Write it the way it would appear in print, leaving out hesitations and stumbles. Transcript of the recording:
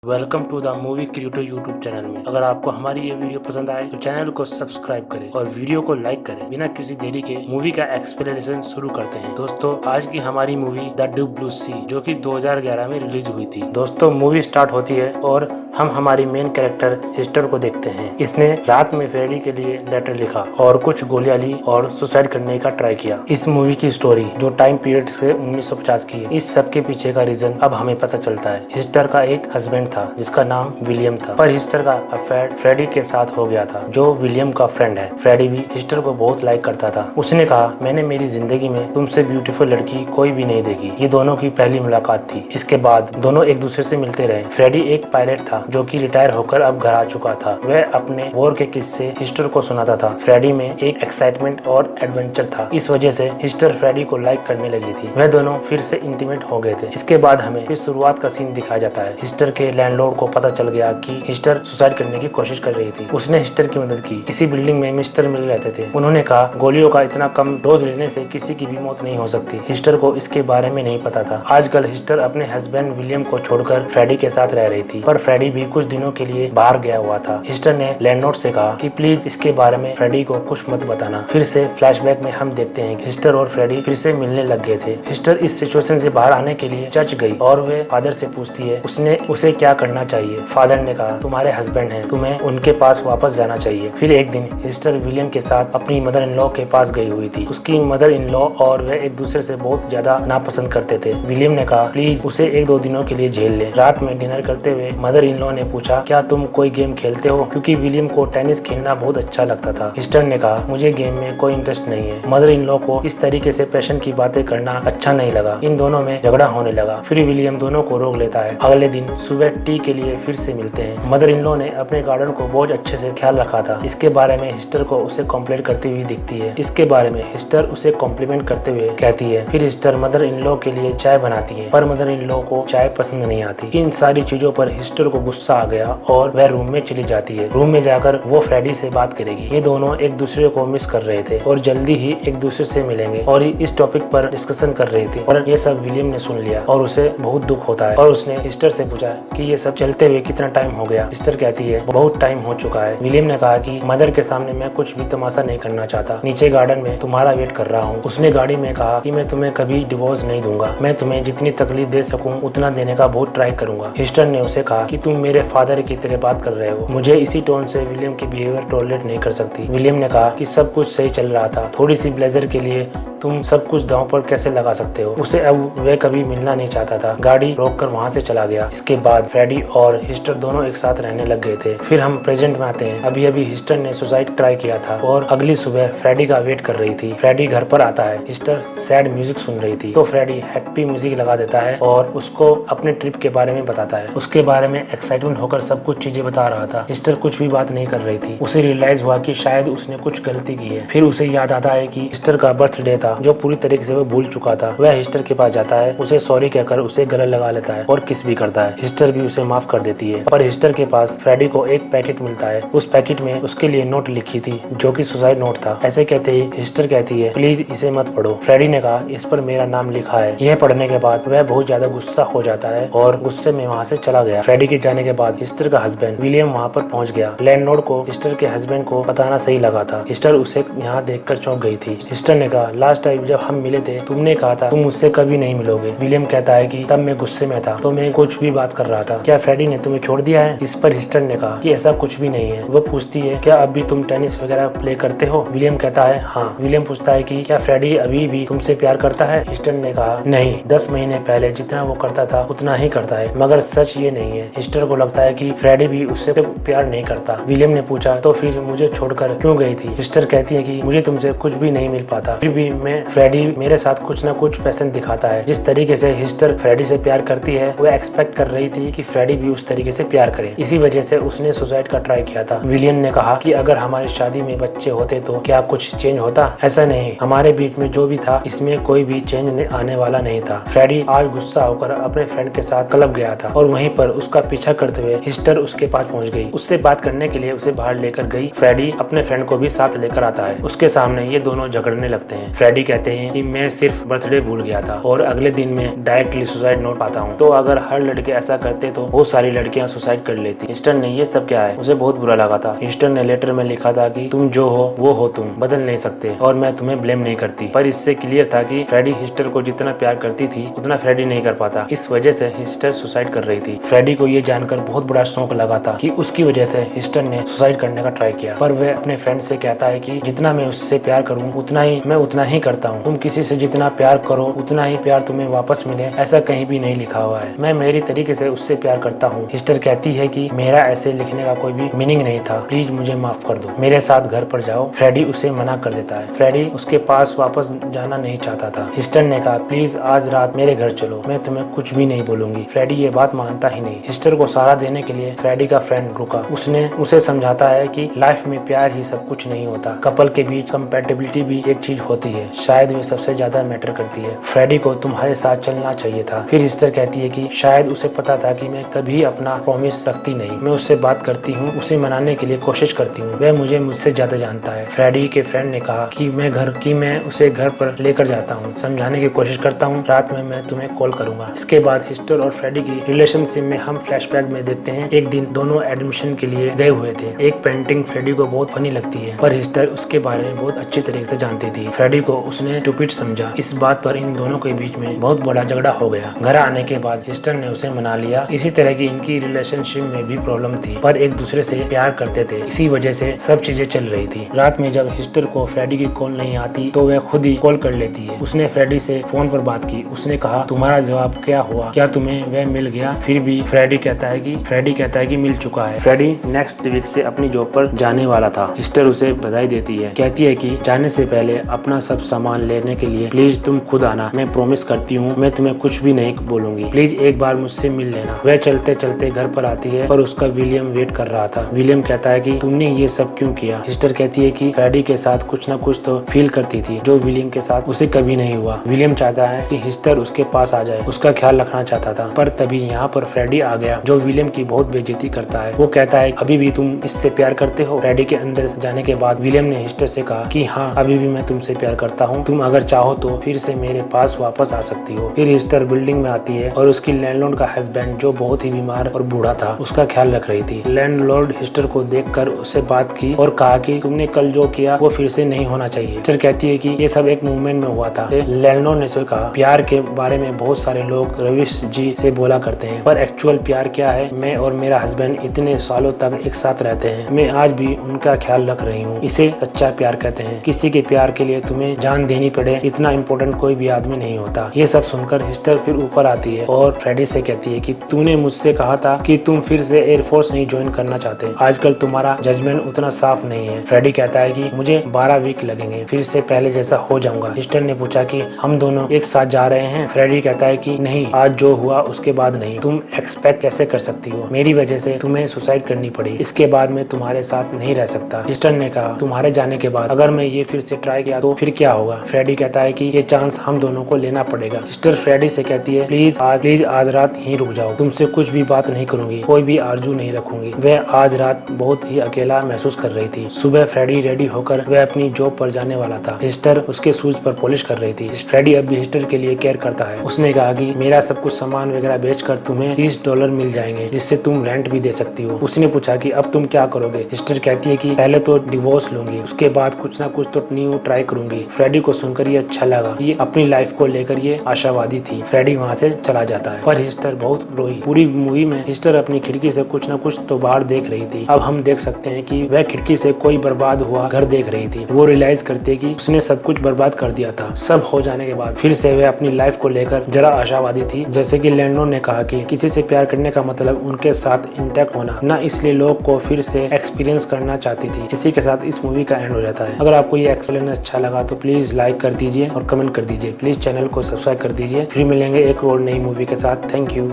Welcome to the movie creator YouTube channel में। अगर आपको हमारी ये वीडियो पसंद आए तो चैनल को सब्सक्राइब करें और वीडियो को लाइक करें। बिना किसी देरी के मूवी का एक्सप्लेनेशन शुरू करते हैं। दोस्तों, आज की हमारी मूवी द डीप ब्लू सी, जो कि 2011 में रिलीज हुई थी। दोस्तों, मूवी स्टार्ट होती है और हम हमारी मेन कैरेक्टर हिस्टर को देखते हैं। इसने रात में फ्रेडी के लिए लेटर लिखा और कुछ गोलियां ली और सुसाइड करने का ट्राई किया। इस मूवी की स्टोरी जो टाइम पीरियड से 1950 की है, इस सब के पीछे का रीजन अब हमें पता चलता है। हिस्टर का एक हस्बैंड था जिसका नाम विलियम था, पर हिस्टर का अफेयर फ्रेडी के साथ हो गया था, जो विलियम का फ्रेंड है। फ्रेडी भी हिस्टर को बहुत लाइक करता था। उसने कहा, मैंने मेरी जिंदगी में तुमसे ब्यूटीफुल लड़की कोई भी नहीं देखी। ये दोनों की पहली मुलाकात थी। इसके बाद दोनों एक दूसरे से मिलते रहे। फ्रेडी एक पायलट था जो कि रिटायर होकर अब घर आ चुका था। वह अपने वॉर के किस्से हिस्टर को सुनाता था। फ्रेडी में एक एक्साइटमेंट और एडवेंचर था। इस वजह से हिस्टर फ्रेडी को लाइक करने लगी थी। वह दोनों फिर से इंटीमेट हो गए थे। इसके बाद हमें फिर शुरुआत का सीन दिखाया जाता है। हिस्टर के लैंडलॉर्ड को पता चल गया कि हिस्टर सुसाइड करने की कोशिश कर रही थी। उसने हिस्टर की मदद की। इसी बिल्डिंग में मिस्टर मिल रहते थे। उन्होंने कहा, गोलियों का इतना कम डोज लेने से किसी की भी मौत नहीं हो सकती। हिस्टर को इसके बारे में नहीं पता था। आजकल हिस्टर अपने हस्बैंड विलियम को छोड़कर फ्रेडी के साथ रह रही थी, पर फ्रेडी भी कुछ दिनों के लिए बाहर गया हुआ था। हिस्टर ने लैंडलॉर्ड से कहा कि प्लीज इसके बारे में फ्रेडी को कुछ मत बताना। फिर से फ्लैशबैक में हम देखते हैं कि हिस्टर और फ्रेडी फिर से मिलने लग गए थे। हिस्टर इस सिचुएशन से बाहर आने के लिए चर्च गई और वे फादर से पूछती है उसने उसे क्या करना चाहिए। फादर ने कहा, तुम्हारे हस्बैंड हैं, तुम्हें उनके पास वापस जाना चाहिए। फिर एक दिन हिस्टर विलियम के साथ अपनी मदर इन लॉ के पास गई हुई थी। उसकी मदर इन लॉ और वे एक दूसरे से बहुत ज्यादा नापसंद करते थे। विलियम ने कहा, प्लीज उसे 1-2 दिनों के लिए झेल ले। रात में डिनर करते हुए मदर इन लॉ ने पूछा, क्या तुम कोई गेम खेलते हो? क्योंकि विलियम को टेनिस खेलना बहुत अच्छा लगता था। हिस्टर ने कहा, मुझे गेम में कोई इंटरेस्ट नहीं है। मदर इन लॉ को इस तरीके से पैशन की बातें करना अच्छा नहीं लगा। इन दोनों में झगड़ा होने लगा। फिर विलियम दोनों को रोक लेता है। अगले दिन सुबह टी के लिए फिर से मिलते हैं। मदर इन लॉ ने अपने गार्डन को बहुत अच्छे से ख्याल रखा था। इसके बारे में हिस्टर को उसे कॉम्प्लीमेंट करती हुई दिखती है। इसके बारे में हिस्टर उसे कॉम्प्लीमेंट करते हुए कहती है। फिर हिस्टर मदर इन लॉ के लिए चाय बनाती है, पर मदर इन लॉ को चाय पसंद नहीं आती। इन सारी चीजों पर हिस्टर को गुस्सा आ गया और वह रूम में चली जाती है। रूम में जाकर वो फ्रेडी से बात करेगी। ये दोनों एक दूसरे को मिस कर रहे थे और जल्दी ही एक दूसरे से मिलेंगे और इस टॉपिक पर डिस्कशन कर रही थी। और ये सब विलियम ने सुन लिया और उसे बहुत दुख होता है और उसने हिस्टर से पूछा कि ये सब चलते हुए कितना टाइम हो गया। हिस्टर कहती है, बहुत टाइम हो चुका है। विलियम ने कहा कि मदर के सामने मैं कुछ भी तमाशा नहीं करना चाहता। नीचे गार्डन में तुम्हारा वेट कर रहा हूँ। उसने गाड़ी में कहा कि मैं तुम्हें कभी डिवोर्स नहीं दूंगा। मैं तुम्हें जितनी तकलीफ दे सकूं उतना देने का बहुत ट्राई करूंगा। हिस्टर ने उसे कहा कि तुम मेरे फादर की तरह बात कर रहे हो। मुझे इसी टोन से विलियम की बिहेवियर टॉलरेट नहीं कर सकती। विलियम ने कहा कि सब कुछ सही चल रहा था। थोड़ी सी ब्लेजर के लिए तुम सब कुछ दांव पर कैसे लगा सकते हो? उसे अब वह कभी मिलना नहीं चाहता था। गाड़ी रोककर वहां से चला गया। इसके बाद फ्रेडी और हिस्टर दोनों एक साथ रहने लग गए थे। फिर हम प्रेजेंट में आते हैं। अभी अभी हिस्टर ने सुसाइड ट्राई किया था और अगली सुबह फ्रेडी का वेट कर रही थी। फ्रेडी घर पर आता है। हिस्टर सैड म्यूजिक सुन रही थी तो फ्रेडी हैप्पी म्यूजिक लगा देता है और उसको अपने ट्रिप के बारे में बताता है। उसके बारे में एक्साइटमेंट होकर सब कुछ चीजें बता रहा था। हिस्टर कुछ भी बात नहीं कर रही थी। उसे रियलाइज हुआ कि शायद उसने कुछ गलती की है। फिर उसे याद आता है कि हिस्टर का बर्थडे था जो पूरी तरीके से वो भूल चुका था। वह हिस्टर के पास जाता है, उसे सॉरी कहकर उसे गले लगा लेता है और किस भी करता है। हिस्टर भी उसे माफ कर देती है। पर हिस्टर के पास फ्रेडी को एक पैकेट मिलता है। उस पैकेट में उसके लिए नोट लिखी थी जो कि सुसाइड नोट था। ऐसे कहते ही हिस्टर कहती है, प्लीज इसे मत पढ़ो। फ्रेडी ने कहा, इस पर मेरा नाम लिखा है। यह पढ़ने के बाद वह बहुत ज्यादा गुस्सा हो जाता है और गुस्से में वहाँ से चला गया। फ्रेडी के जाने के बाद हिस्टर का हस्बैंड विलियम वहाँ पर पहुँच गया। लैंडलॉर्ड को हिस्टर के हस्बैंड को बताना सही लगा था। हिस्टर उसे यहाँ देखकर चौंक गई थी। हिस्टर ने कहा, लास्ट टाइम जब हम मिले थे तुमने कहा था तुम मुझसे कभी नहीं मिलोगे। विलियम कहता है कि तब मैं गुस्से में था तो मैं कुछ भी बात कर रहा था। क्या फ्रेडी ने तुम्हें छोड़ दिया है? इस पर हिस्टर ने कहा कि ऐसा कुछ भी नहीं है। वो पूछती है, क्या अब भी तुम टेनिस वगैरह प्ले करते हो? विलियम कहता है, हाँ। विलियम पूछता है कि क्या फ्रेडी अभी भी तुमसे प्यार करता है? हिस्टर ने कहा, नहीं, 10 महीने पहले जितना वो करता था उतना ही करता है, मगर सच ये नहीं है। हिस्टर को लगता है कि फ्रेडी भी उससे प्यार नहीं करता। विलियम ने पूछा, तो फिर मुझे छोड़कर क्यों गई थी? हिस्टर कहती है कि मुझे तुमसे कुछ भी नहीं मिल पाता, फिर भी मैं फ्रेडी मेरे साथ कुछ न कुछ पैशन दिखाता है। जिस तरीके से हिस्टर फ्रेडी से प्यार करती है वो एक्सपेक्ट कर रही थी कि फ्रेडी भी उस तरीके से प्यार करे। इसी वजह से उसने सुसाइड का ट्राई किया था। विलियम ने कहा कि अगर हमारी शादी में बच्चे होते तो क्या कुछ चेंज होता? ऐसा नहीं, हमारे बीच में जो भी था इसमें कोई भी चेंज आने वाला नहीं था। फ्रेडी आज गुस्सा होकर अपने फ्रेंड के साथ क्लब गया था और वहीं पर उसका पीछा करते हुए हिस्टर उसके पास पहुंच गई। उससे बात करने के लिए उसे बाहर लेकर गई। फ्रेडी अपने फ्रेंड को भी साथ लेकर आता है। उसके सामने ये दोनों झगड़ने लगते हैं। फ्रेडी फ्रेडी कहते हैं कि मैं सिर्फ बर्थडे भूल गया था और अगले दिन में डायरेक्टली सुसाइड नोट पाता हूँ। तो अगर हर लड़के ऐसा करते तो बहुत सारी लड़कियां सुसाइड कर लेती। हीस्टन ने ये सब क्या है उसे बहुत बुरा लगा था। हीस्टन ने लेटर में लिखा था कि तुम जो हो वो हो, तुम बदल नहीं सकते और मैं तुम्हें ब्लेम नहीं करती। पर इससे क्लियर था कि फ्रेडी हीस्टर को जितना प्यार करती थी उतना फ्रेडी नहीं कर पाता। इस वजह से हीस्टर सुसाइड कर रही थी। फ्रेडी को ये जानकर बहुत बड़ा शौक लगा था कि उसकी वजह से हीस्टर ने सुसाइड करने का ट्राई किया। पर वह अपने फ्रेंड से कहता है कि जितना मैं उससे प्यार करूँ उतना ही करता हूँ। तुम किसी से जितना प्यार करो उतना ही प्यार तुम्हें वापस मिले, ऐसा कहीं भी नहीं लिखा हुआ है। मैं मेरी तरीके से उससे प्यार करता हूँ। हीस्टर कहती है कि मेरा ऐसे लिखने का कोई भी मीनिंग नहीं था, प्लीज मुझे माफ कर दो, मेरे साथ घर पर जाओ। फ्रेडी उसे मना कर देता है। फ्रेडी उसके पास वापस जाना नहीं चाहता था। हीस्टर ने कहा प्लीज आज रात मेरे घर चलो, मैं तुम्हें कुछ भी नहीं बोलूंगी। फ्रेडी ये बात मानता ही नहीं। हीस्टर को सहारा देने के लिए फ्रेडी का फ्रेंड रुका। उसने उसे समझाता है कि लाइफ में प्यार ही सब कुछ नहीं होता, कपल के बीच कंपैटिबिलिटी भी एक चीज होती है, शायद वे सबसे ज्यादा मैटर करती है। फ्रेडी को तुम्हारे साथ चलना चाहिए था। फिर हीस्टर कहती है कि शायद उसे पता था कि मैं कभी अपना प्रॉमिस रखती नहीं। मैं उससे बात करती हूँ, उसे मनाने के लिए कोशिश करती हूँ, वह मुझसे ज्यादा जानता है। फ्रेडी के फ्रेंड ने कहा कि मैं उसे घर पर लेकर जाता हूँ, समझाने की कोशिश करता हूँ, रात में मैं तुम्हें कॉल करूंगा। इसके बाद हीस्टर और फ्रेडी की रिलेशनशिप में हम फ्लैशबैक में देखते हैं। एक दिन दोनों एडमिशन के लिए गए हुए थे। एक पेंटिंग फ्रेडी को बहुत फनी लगती है पर हीस्टर उसके बारे में बहुत अच्छी तरीके से जानती थी। फ्रेडी को उसने स्टूपिड समझा। इस बात पर इन दोनों के बीच में बहुत बड़ा झगड़ा हो गया। घर आने के बाद हीस्टर ने उसे मना लिया। इसी तरह की इनकी रिलेशनशिप में भी प्रॉब्लम थी पर एक दूसरे से प्यार करते थे, इसी वजह से सब चीजें चल रही थी। रात में जब हीस्टर को फ्रेडी की कॉल नहीं आती तो वह खुद ही कॉल कर लेती है। उसने फ्रेडी से फोन पर बात की। उसने कहा तुम्हारा जवाब क्या हुआ, क्या तुम्हें वह मिल गया? फिर भी फ्रेडी कहता है कि मिल चुका है। फ्रेडी नेक्स्ट वीक से अपनी जॉब पर जाने वाला था। हीस्टर उसे बधाई देती है, कहती है कि जाने से पहले अपना सब सामान लेने के लिए प्लीज तुम खुद आना, मैं प्रॉमिस करती हूँ मैं तुम्हें कुछ भी नहीं बोलूंगी, प्लीज एक बार मुझसे मिल लेना। वह चलते चलते घर पर आती है पर उसका विलियम वेट कर रहा था। विलियम कहता है कि तुमने ये सब क्यों किया? हीस्टर कहती है कि फ्रेडी के साथ कुछ न कुछ तो फील करती थी जो विलियम के साथ उसे कभी नहीं हुआ। विलियम चाहता है कि हीस्टर उसके पास आ जाए, उसका ख्याल रखना चाहता था। पर तभी यहाँ पर फ्रेडी आ गया जो विलियम की बहुत बेइज्जती करता है। वो कहता है अभी भी तुम इससे प्यार करते हो? फ्रेडी के अंदर जाने के बाद विलियम ने हीस्टर से कहा कि हाँ अभी भी मैं तुमसे प्यार करता हूँ, तुम अगर चाहो तो फिर से मेरे पास वापस आ सकती हो। फिर हीस्टर बिल्डिंग में आती है और उसकी लैंडलॉर्ड का हस्बैंड जो बहुत ही बीमार और बूढ़ा था उसका ख्याल रख रही थी। लैंडलॉर्ड हीस्टर को देखकर उससे बात की और कहा कि तुमने कल जो किया वो फिर से नहीं होना चाहिए। हीस्टर कहती है कि ये सब एक मूवमेंट में हुआ था। लैंडलॉर्ड ने उसे कहा प्यार के बारे में बहुत सारे लोग रविश जी से बोला करते हैं पर एक्चुअल प्यार क्या है? मैं और मेरा हस्बैंड इतने सालों तक एक साथ रहते हैं, मैं आज भी उनका ख्याल रख रही हूँ, इसे सच्चा प्यार कहते हैं। किसी के प्यार के लिए तुम्हें जान देनी पड़े इतना इम्पोर्टेंट कोई भी आदमी नहीं होता। ये सब सुनकर हीस्टर फिर ऊपर आती है और फ्रेडी से कहती है कि तूने मुझसे कहा था कि तुम फिर से एयरफोर्स नहीं ज्वाइन करना चाहते, आजकल तुम्हारा जजमेंट उतना साफ नहीं है। फ्रेडी कहता है कि मुझे 12 वीक लगेंगे, फिर से पहले जैसा हो जाऊंगा। हीस्टर ने पूछा कि हम दोनों एक साथ जा रहे हैं? फ्रेडी कहता है कि नहीं, आज जो हुआ उसके बाद नहीं। तुम एक्सपेक्ट कैसे कर सकती हो? मेरी वजह से तुम्हें सुसाइड करनी पड़ी, इसके बाद मैं तुम्हारे साथ नहीं रह सकता। हीस्टर ने कहा तुम्हारे जाने के बाद अगर मैं ये फिर से ट्राई किया तो फिर क्या होगा? फ्रेडी कहता है कि ये चांस हम दोनों को लेना पड़ेगा। हीस्टर फ्रेडी से कहती है प्लीज आज रात ही रुक जाओ, तुमसे कुछ भी बात नहीं करूंगी, कोई भी आरजू नहीं रखूंगी। वह आज रात बहुत ही अकेला महसूस कर रही थी। सुबह फ्रेडी रेडी होकर वह अपनी जॉब पर जाने वाला था। हीस्टर उसके शूज पर पॉलिश कर रही थी। फ्रेडी अब भी हीस्टर के लिए केयर करता है। उसने कहा कि मेरा सब कुछ सामान वगैरह बेचकर तुम्हें $30 मिल जाएंगे जिससे तुम रेंट भी दे सकती हो। उसने पूछा कि अब तुम क्या करोगे? हीस्टर कहती है कि पहले तो डिवोर्स लूंगी, उसके बाद कुछ ना कुछ तो न्यू ट्राई करूंगी। फ्रेडी को सुनकर ये अच्छा लगा। ये अपनी लाइफ को लेकर ये आशावादी थी। फ्रेडी वहाँ से चला जाता है पर हीस्टर बहुत रोई। पूरी मूवी में हीस्टर अपनी खिड़की से कुछ न कुछ तो बाहर देख रही थी। अब हम देख सकते हैं कि वह खिड़की से कोई बर्बाद हुआ घर देख रही थी। वो रियलाइज करती है कि उसने सब कुछ बर्बाद कर दिया था। सब हो जाने के बाद फिर से वह अपनी लाइफ को लेकर जरा आशावादी थी। जैसे कि लैंडलॉर्ड ने कहा कि किसी से प्यार करने का मतलब उनके साथ इंटैक्ट होना ना, इसलिए लोग को फिर से एक्सपीरियंस करना चाहती थी। इसी के साथ इस मूवी का एंड हो जाता है। अगर आपको ये एक्सप्लेन अच्छा लगा तो प्लीज लाइक कर दीजिए और कमेंट कर दीजिए। प्लीज चैनल को सब्सक्राइब कर दीजिए। फिर मिलेंगे एक और नई मूवी के साथ। Thank you.